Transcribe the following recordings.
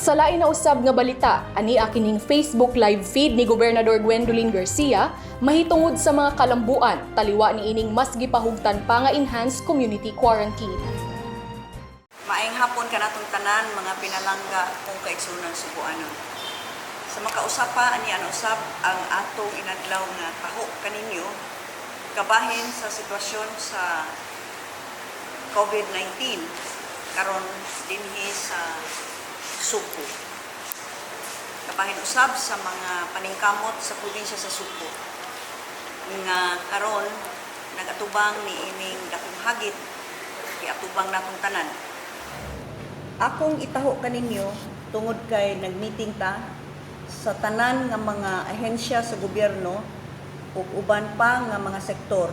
Sa lain na usab nga balita, ani akining Facebook live feed ni Gobernador Gwendolyn Garcia mahitungod sa mga kalambuan taliwa ni ining mas gipahugtan pa nga enhanced community quarantine. Maayong hapon kanatong tanan mga pinalangga kung kaigsunan Subuanon. Sa makausapa ani usab ang atong inadlaw nga taho kaninyo kabahin sa sitwasyon sa COVID-19 karon dinhi sa Subo. Kabahin usab sa mga paningkamot sa probinsya sa Subo nga karon nagatubang ni ining dakong hagit giatubang natong tanan. Akong itaho kaninyo tungod kay nagmeeting ta sa tanan nga mga ahensya sa gobyerno ug uban pa nga mga sektor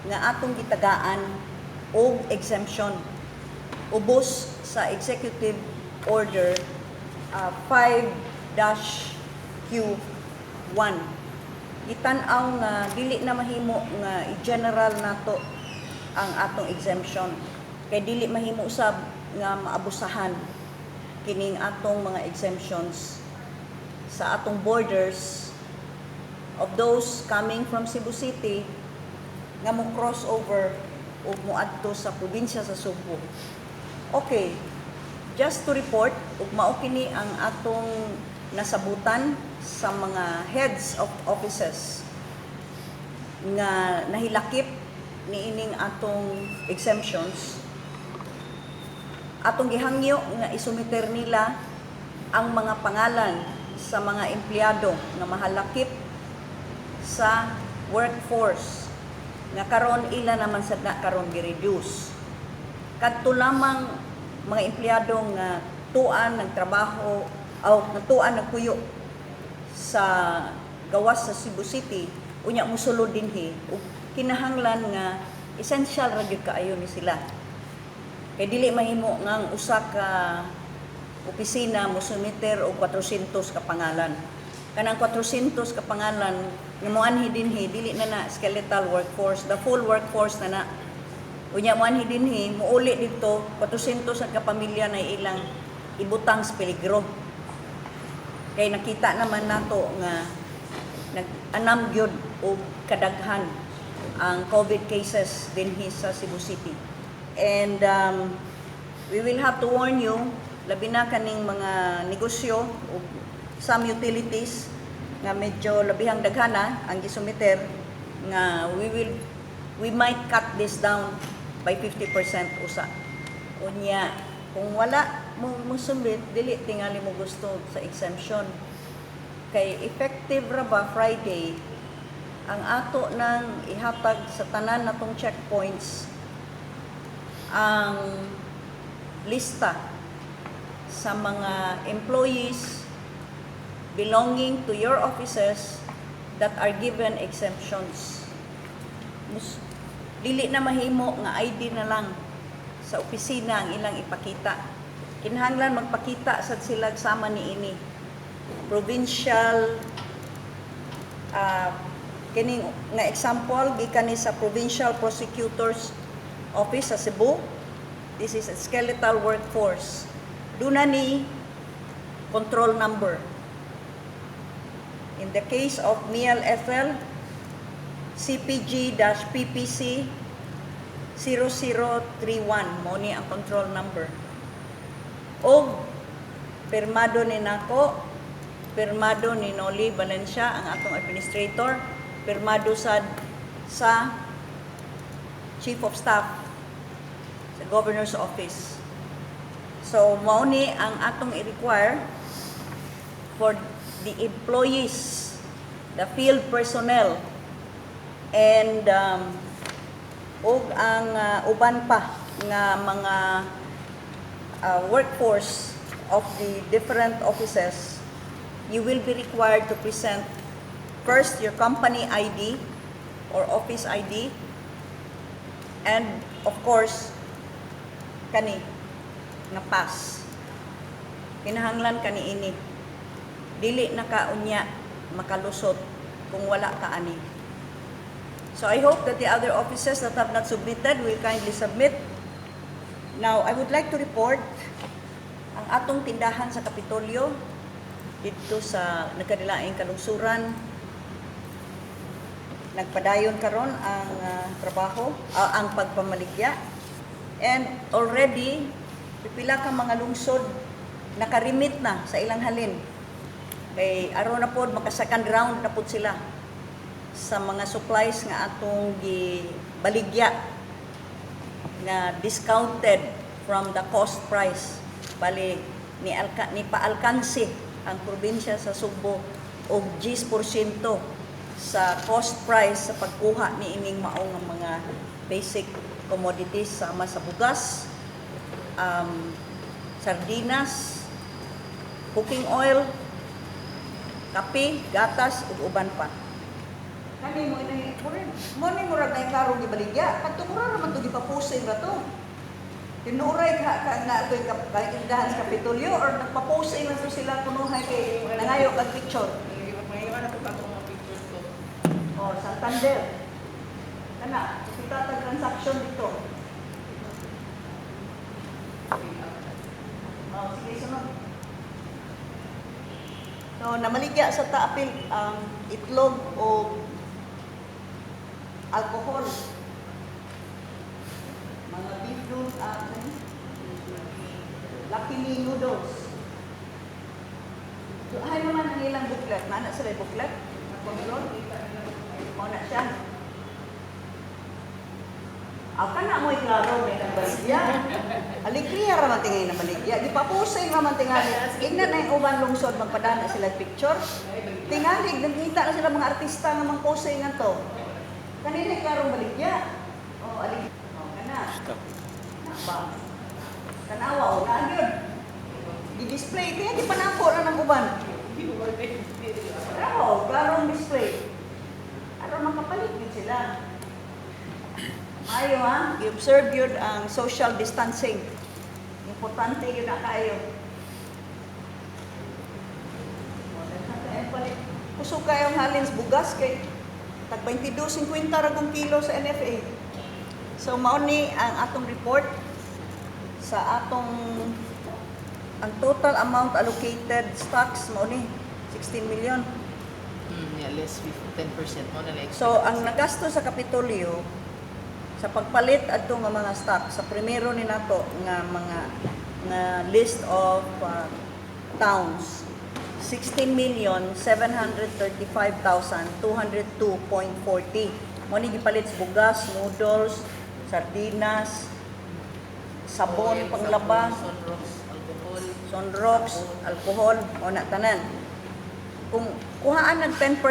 nga atong gitagaan og exemption ubos sa Executive Order 5-Q1. Gitan-aw nga dili na mahimo nga i-general nato ang atong exemption kay dili mahimo usab nga maabusahan kining atong mga exemptions sa atong borders of those coming from Cebu City nga mo crossover o moadto sa probinsya sa Subo. Okay, just to report, ug mao kini ang atong nasabutan sa mga heads of offices nga nahilakip ni ining atong exemptions. Atong gihangyo nga isumiter nila ang mga pangalan sa mga empleyado nga mahalakip sa workforce nga karon ila naman sad na karon gi-reduce. Kadto lamang mga empleyado nga tuan nagtrabaho o tuan nagpuyo sa gawas sa Cebu City unya mosulod dinhi ug kinahanglan nga essential ra gyud kaayo ni sila. Kay dili mahimo nga ang usa ka opisina mo sumiter og 400 ka pangalan. Kanang 400 ka pangalan nga moanhi dinhi dili na skeletal workforce, the full workforce na. Unya moanhi dinhi muuli dito 400 ka pamilya na ilang ibutang sa peligro. Kay nakita naman nato nga nag-anam gyud og kadaghan ang COVID cases dinhi sa Cebu City. And we will have to warn you, labi na kaning mga negosyo o some utilities nga medyo labihang daghana ang gisumiter nga we might cut this down by 50% usa. Unya, kung wala mo sumit, dili tingali mo gusto sa exemption. Kay effective ra ba Friday ang ato nang ihatag sa tanan natong checkpoints ang lista sa mga employees belonging to your offices that are given exemptions. Dili na mahimo nga ID na lang sa opisina ang ilang ipakita. Kinahanglan magpakita sad sila sama ni ini. Provincial kining nga example gikan ni sa Provincial Prosecutor's Office sa Cebu. This is a skeletal workforce. Duna ni control number. In the case of Miel FL, CPG-PPC 0031 mo ni ang control number. O pirmado ni nako, pirmado ni Noli Valencia ang atong administrator, pirmado sa Chief of Staff sa Governor's Office. So mao ni ang atong i-require for the employees, the field personnel, and ug ang uban pa nga mga workforce of the different offices, you will be required to present first your company ID or office ID, and of course kani nga pass. Kinahanglan kani ini. Dili na kaunya makalusot kung wala ka ani. So I hope that the other offices that have not submitted will kindly submit. Now, I would like to report ang ang atong tindahan sa Kapitolyo dito sa nagkadilaing kalungsuran nagpadayon karon ang trabaho, ang pagpamaligya. And already pipila ka mga lungsod nakarimit na sa ilang halin. Kay aron na pod maka second round na pod sila sa mga supplies nga atong gibaligya nga discounted from the cost price. Bali ni paalkansi ang probinsya sa Subo og 10% sa cost price sa pagkuha ni ining maong nga mga basic commodities sama sa bugas, sardinas, cooking oil, kape, gatas ug uban pa. Kani mo ini mo ni murag na karong gibaligya, kadto mura ra man to gipapusing ra to. Tinuray ka na ito yung kaindahan sa Kapitolyo or nagpapusing na to sila kunuhay kay nangayo kag picture. Ngayon ako pa mga pictures ko. O, Santander. Kana, kita tag transaction dito. O, sige, sunod. So, namaligya sa taapil ang itlog o alcohol. Mga beef noodles, Lucky Me noodles. So, ay naman ang ilang buklet. Mana sila yung buklet? Kontrol? O na siya. Aw ka na mo'y klaro may nagbaligya. Aligriya raman tingay na baligya. Di pa pusay raman tingali. Ingnan na yung uban lungsod, magpadana sila picture. Tingalig, nagkita na sila mga artista nga mang pusay nga to. Kanina klarong baligya. O, aligriya. O, kana. Nakba. Kanawa, o, naan yun. Di-display. Kaya di pa nako na ng uban. Pero, klarong display. Pero makapalit din sila. Ayo ha, i-observe yun ang social distancing. Importante yun na kayo. Puso kayong halins bugas kay tag 22.50 ragong kilo sa NFA. So mao ni ang atong report sa atong ang total amount allocated stocks mao ni 16 million. Yeah, less 10% mo na like. So ang nagasto sa Kapitolyo sa pagpalit adto nga mga stock sa primero ni nato nga mga nga list of towns 16,735,202.40 mo ni gipalit sa bugas, noodles, sardinas, sabon panglaba, sunrox, alcohol o na tanan. Kung kuhaan ng 10%,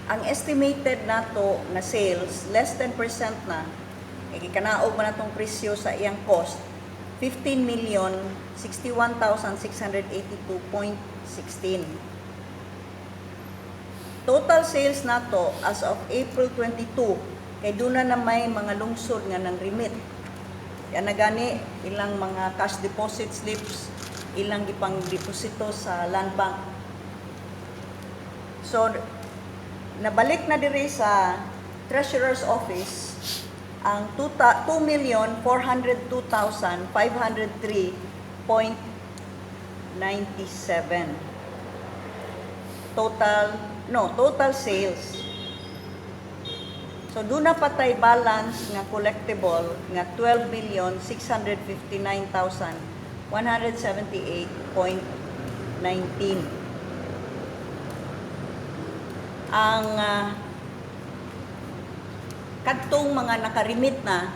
ang estimated nato na sales, less 10% na, ikikanaog man natong presyo sa iyang cost, 15,061,682.16. Total sales nato as of April 22, kay duna na may mga lungsod nga nang remit. Kaya na gani, ilang mga cash deposit slips, ilang gipang deposito sa land bank. So, nabalik na diri sa Treasurer's Office ang 2,402,503.97 total sales. So doon na patay balance nga collectible nga 12,659,178.19. Ang kadtong mga nakarimit na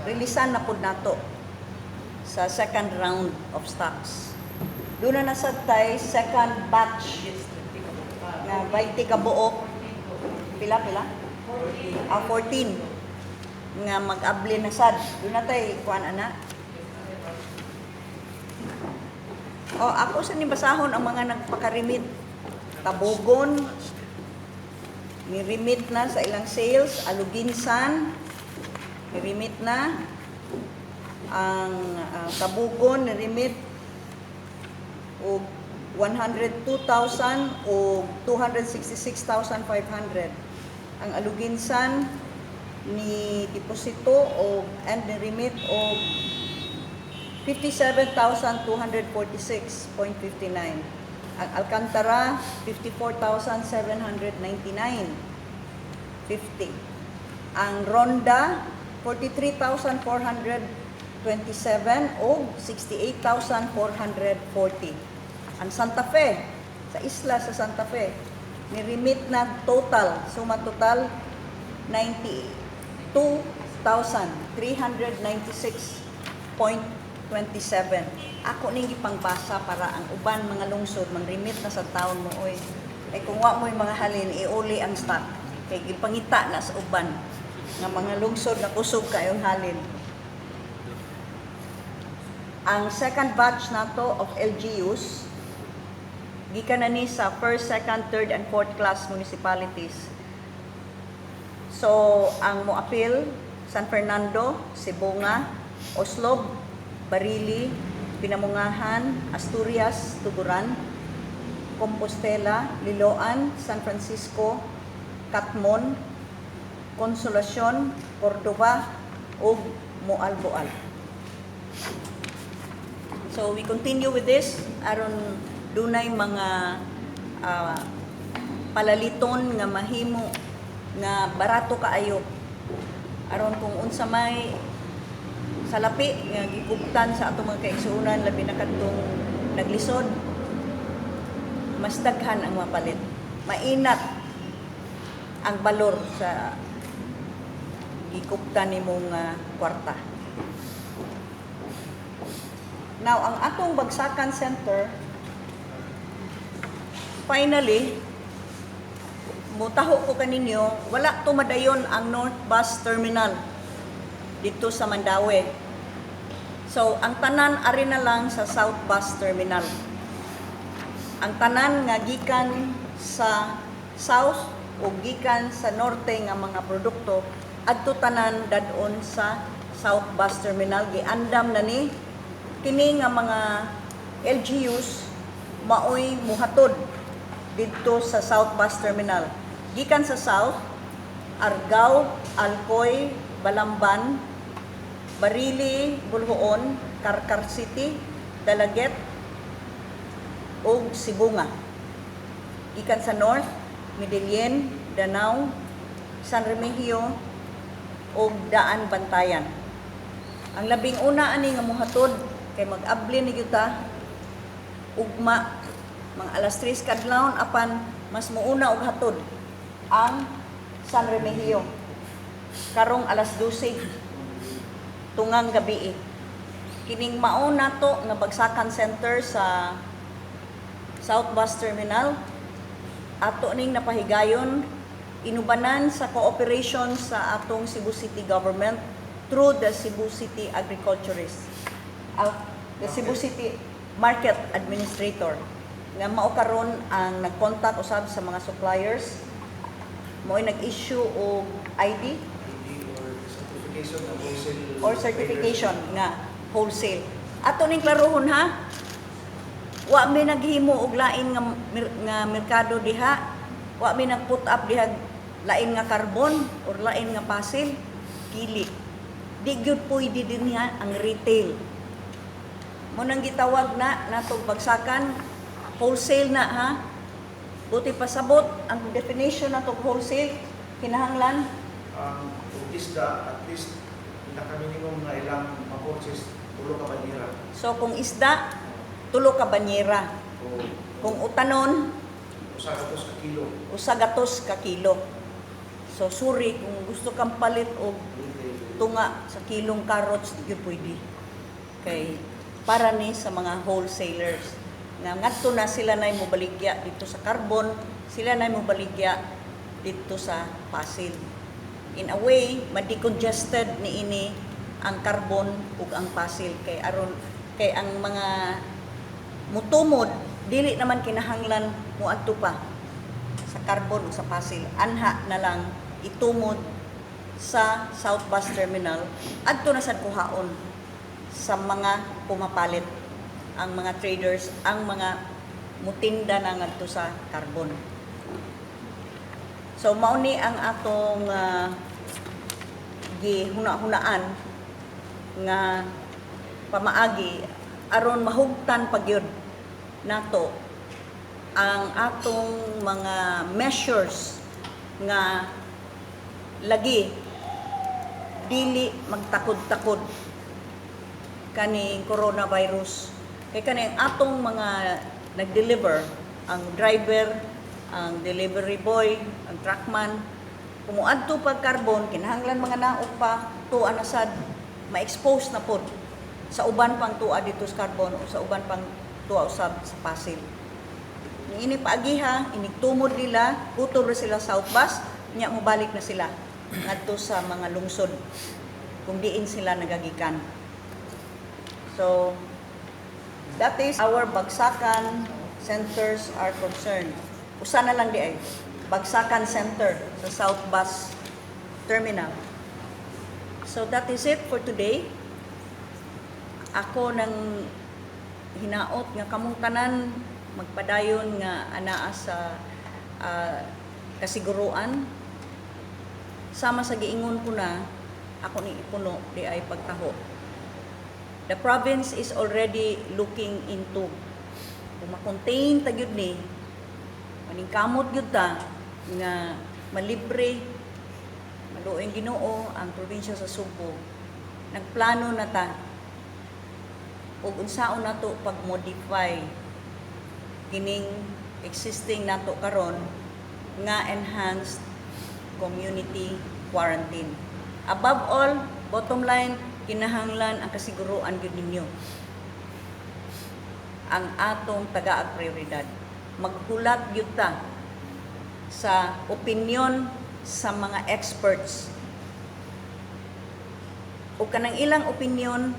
rilisan na pud nato sa second round of stocks. Doon na nasabtay second batch na 20 ka buok. Pila? 14 nga mag-abli na sad. Doon na tay kuan ana. Ako sa nibasahon ang mga nagpakarimit. Tabogon, ni-remit na sa ilang sales, Aluginsan, ni-remit na, ang Tabogon, ni-remit, o 102,000 o 266,500. Ang Aluginsan, ni deposito o and ni-remit o 57,246.59. Ang Alcantara, 54,799.50. Ang Ronda, 43,427 o 68,440. Ang Santa Fe, sa isla sa Santa Fe, ni-remit na total, suma total, 92,396.27. Ako ning ipangbasa para ang uban mga lungsod mang-remit na sa taon mo oy. Ay kung wa mo'y mga halin iuli ang stock kay gipangita na sa uban nga mga lungsod na kusog kayong halin. Ang second batch nato of LGUs gikan na ni sa first, second, third, and fourth class municipalities. So, ang moapil, San Fernando, Sibunga, Oslob, Barili, Pinamungahan, Asturias, Tuguran, Compostela, Liloan, San Francisco, Katmon, Consolacion, Cordova, ug Moalboal. So, we continue with this aron dunay mga palaliton nga mahimo nga barato kaayo aron kung unsa may salapi nga gikuptan sa atong mga kaigsuonan labi na kadtong naglisod mas daghan ang mapalit, mainat ang balor sa gikuptan nimong kwarta. Now ang atong Bagsakan Center finally, mutaho ko kaninyo, wala tumadayon ang North Bus Terminal dito sa Mandaue. So, ang tanan ari na lang sa South Bus Terminal. Ang tanan nga gikan sa South o gikan sa Norte nga mga produkto, adto tanan dadon sa South Bus Terminal. Giandam na ni kini nga mga LGUs maoy muhatod dito sa South Bus Terminal. Gikan sa South, Argao, Alcoy, Balamban, Barili, Bulhoon, Carcar City, Dalaget, ug Sibunga. Gikan sa North, Medellin, Danao, San Remigio, ug Daan Bantayan. Ang labing una ani nga mohatod kay mag-abli ni yuta ugma mga alas 3 kadlawon apan mas muuna og hatod ang San Remigio karong alas 12 tungang gabi. Kining mauna to nga Bagsakan Center sa South Bus Terminal ato ning napahigayon inubanan sa cooperation sa atong Cebu City Government through the Cebu City Agriculturist, the Cebu City Market Administrator nga mao karon ang nag-contact usab sa mga suppliers mo'y nag-issue og ID or certification nga wholesale. Ato ning klarohon ha, wa mi naghimo og lain nga merkado diha, wa mi nag-put up diha lain nga carbon or lain nga pasil, kili. Di gyud pwede dinha ang retail. Mo nang gitawag na natong Bagsakan wholesale na ha. Buti pasabot ang definition natong wholesale kinahanglan ang isda at least pinaka-minimum na ilang ma-purchase 3 ka banyera. So kung isda 3 ka banyera. O Kung utanon usa ka kilo. usa gatos ka kilo. So suri kung gusto kang palit og tunga sa kilong carrots di gyud pwede. Kay para ni sa mga wholesalers nga ngadto na sila nay mobaligya dito sa carbon, sila nay mobaligya dito sa pasil. In a way, madi-congested ni ini ang carbon ug ang pasil kay aron kay ang mga mutumod dili naman kinahanglan moadto pa sa carbon ug sa pasil. Anha na lang itumod sa South Bus Terminal adto na sad kuhaon sa mga pumapalit, ang mga traders, ang mga mutinda na ngadto sa carbon. So mao ni ang atong gihuna-hunaan nga pamaagi aron mahugtan pagyud nato ang atong mga measures nga lagi dili magtakod-takod kaning coronavirus. Kay kaning atong mga nag-deliver, ang driver, ang delivery boy, ang truckman, kumuadto pag carbon, kinahanglan mga naog pa, tuwa na sad, ma-expose na pod sa uban pang tuwa dito sa carbon o sa uban pang tuwa usab sa Pasig. Ini paagiha, inigtumod nila, utol sila South Bus, nya mobalik na sila ngadto sa mga lungsod kung diin sila nagagikan. So, that is our Bagsakan centers are concerned. Usa na lang di ay, Bagsakan Center sa South Bus Terminal. So that is it for today. Ako nang hinaot nga kamong tanan magpadayon nga anaa sa kasiguruan. Sama sa giingon ko na ako ni ipuno di ay pagtaho. The province is already looking into kung makontain ta gyud ni maningkamot gyud ta nga malibre maluoy Ginoo ang probinsya sa Subo. Nagplano na ta ug unsaon nato pag-modify kining existing nato karon nga enhanced community quarantine. Above all, bottom line, kinahanglan ang kasiguruan gyud ninyo ang atong tagaag prioridad. Maghulat gyud ta sa opinion sa mga experts. O kanang ilang opinion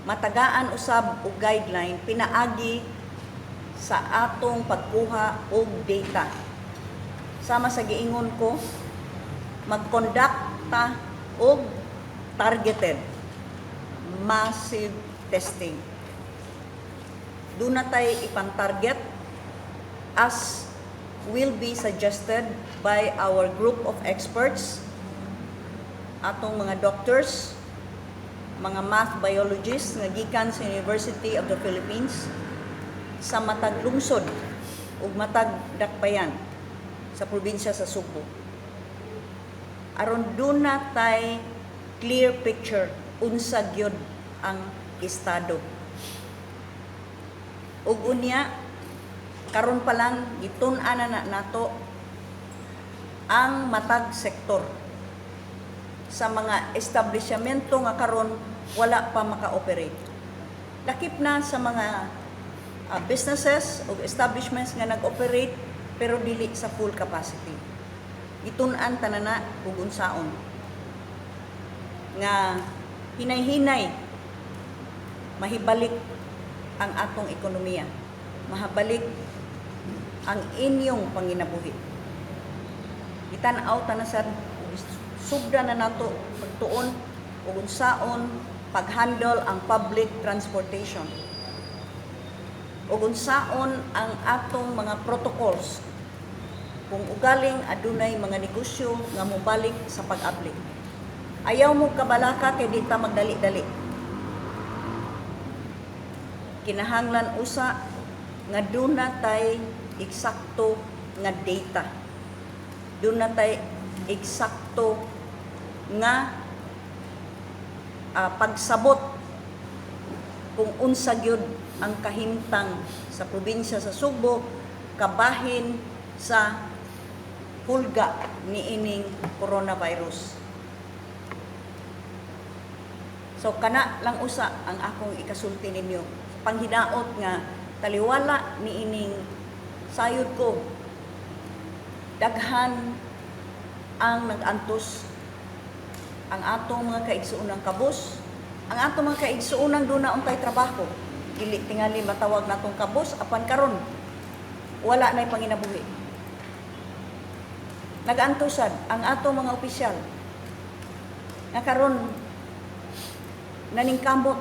matagaan usab og guideline pinaagi sa atong pagkuha og data. Sama sa giingon ko, mag-conduct ta og targeted massive testing. Do na tay ipang-target as will be suggested by our group of experts, atong mga doctors, mga math biologists nga gikan sa University of the Philippines, sa matag lungsod ug matag dakbayan sa probinsya sa Subo. Aron doon na tay clear picture unsa gyud ang estado. Ug unya karon pa lang gitun-an na nato ang matag sektor sa mga establishmento nga karon wala pa maka-operate. Lakip na sa mga businesses o establishments nga nag-operate pero dili sa full capacity. Gitun-an tanana ug unsaon nga hinay-hinay mahibalik ang atong ekonomiya, mahabalik ang inyong panginabuhi. Gitan-aw ta na sad subra na nato pagtuon ug unsaon pag-handle ang public transportation. Ug unsaon ang atong mga protocols kung ugaling adunay mga negosyo nga mobalik sa pag-abli. Ayaw mo kabalaka kay di ta magdali-dali. Kinahanglan usa nga duna tay eksakto nga data. Duna tay eksakto nga pagsabot kung unsa gyud ang kahimtang sa probinsya sa Subo kabahin sa hulga niining coronavirus. So kana lang usa ang akong ikasulti ninyo. Panghinaot nga taliwala niining sayod ko. Daghan ang nag-antos ang atong mga kaigsuunang kabus, ang atong mga kaigsuunang doon na untay trabaho. Dili tingali matawag natong kabus apan karon wala na'y panginabuhi. Nag-antusan ang atong mga opisyal nga karon naningkamot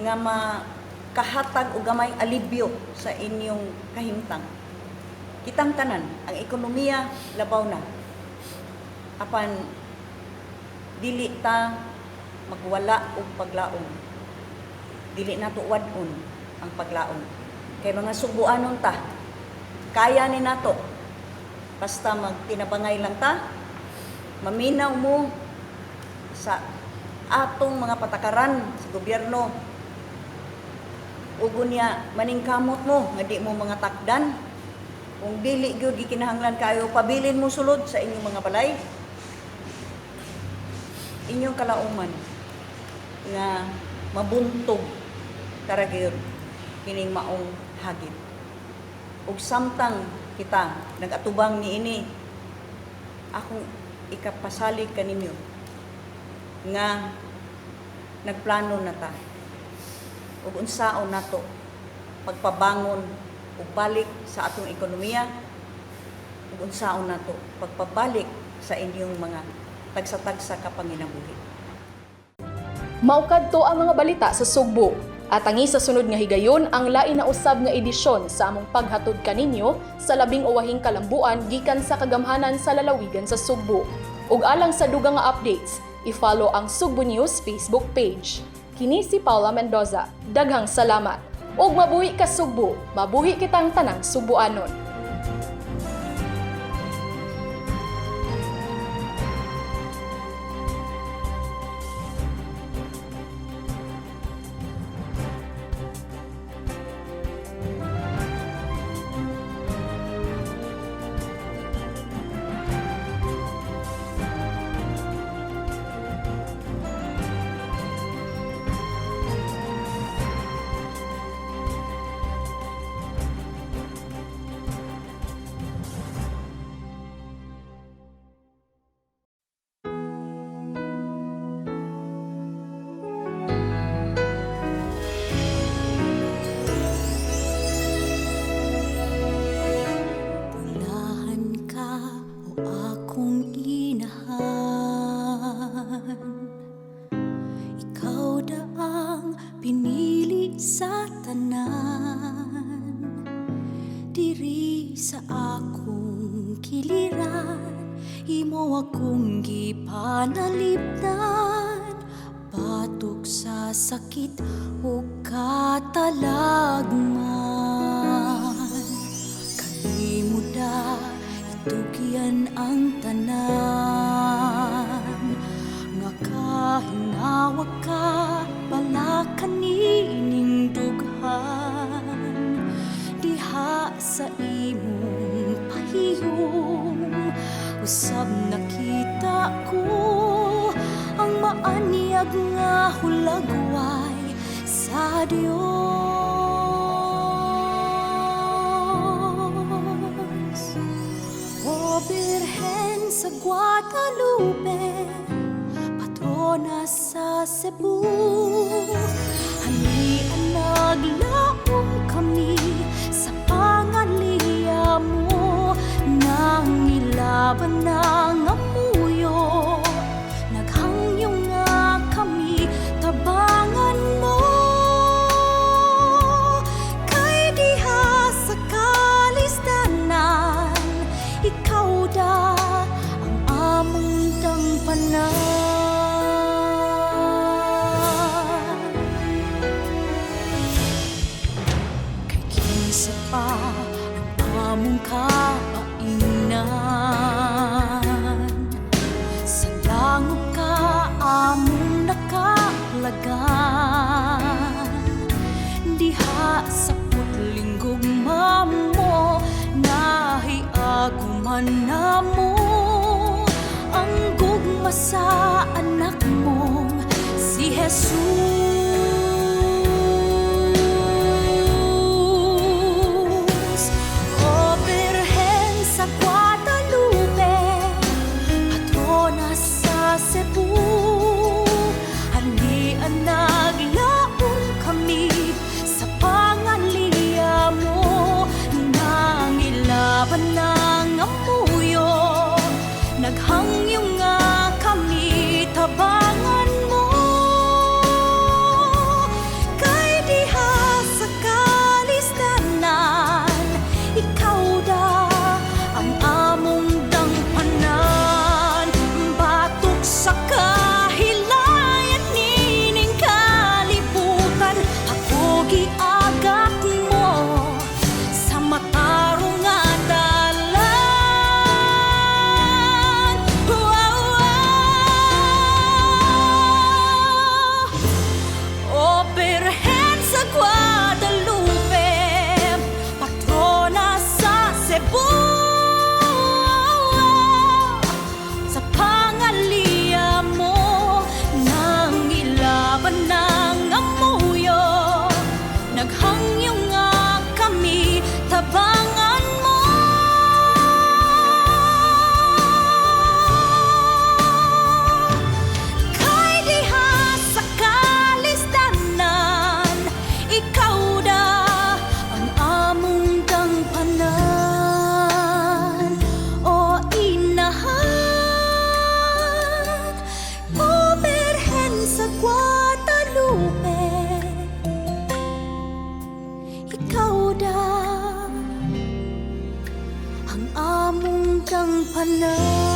nga makahatag og gamay alibyo sa inyong kahimtang. Kitang tanan ang ekonomiya labaw na. Apan dili ta magwala og paglaom. Dili nato wadon ang paglaom. Kay mga subuanon ta, kaya ni nato. Basta magtinabangay lang ta, maminaw mo sa atong mga patakaran sa gobyerno. Ugo niya maningkamot mo nga di mo mga takdan. Kung dili gyud gikinahanglan kayo, pabilin mo sulod sa inyong mga balay. Inyong kalauman nga mabuntog tara gyud kining maong hagit. Ug samtang kita nagatubang niini, akong ikapasalig kaninyo nga nagplano na ta ug unsaon nato pagpabangon ug balik sa atong ekonomiya ug unsaon nato pagpabalik sa inyong mga tagsa-tagsa kapanginabuhi. Maukad to ang mga balita sa Sugbo. At tangi sa sunod nga higayon ang lain na usab nga edisyon sa among paghatod kaninyo sa labing uwahing kalambuan gikan sa kagamhanan sa lalawigan sa Sugbo. Ug alang sa dugang nga updates, i-follow ang Sugbo News Facebook page. Kini si Paula Mendoza. Daghang salamat. Ug mabuhi ka Sugbo, mabuhi kitang tanang Sugboanon. Sa tanan diri sa akong kiliran, imo akong gipanalipdan, batok sa sakit o katalagman. Kalimuda itugyan ang tanan, nga kahingawag ka bala kanining dughan, diha sa imong pahiyom. Usab nakita ko ang maanyag nga hulagway sa Dios. O Birhen sa Guadalupe, patrona sa Cebu, hanian naglaom kami sa pangaliya mo. Nang ilaban ng amuyo, naghangyo nga kami tabangan mo. Kay diha sa kalistanan, ikaw da ang among tangpanan. Isa pa ang among kaainan, sa langop ka among nakalagan. Diha sa putling gugma mo, nahiaguman na mo ang gugma sa anak mong si Jesus. Cebu, hanian naglaom kami sa pangaliya mo. Nang ilaban ng amuyo, naghangyo nga kami tabangan mo. panahon.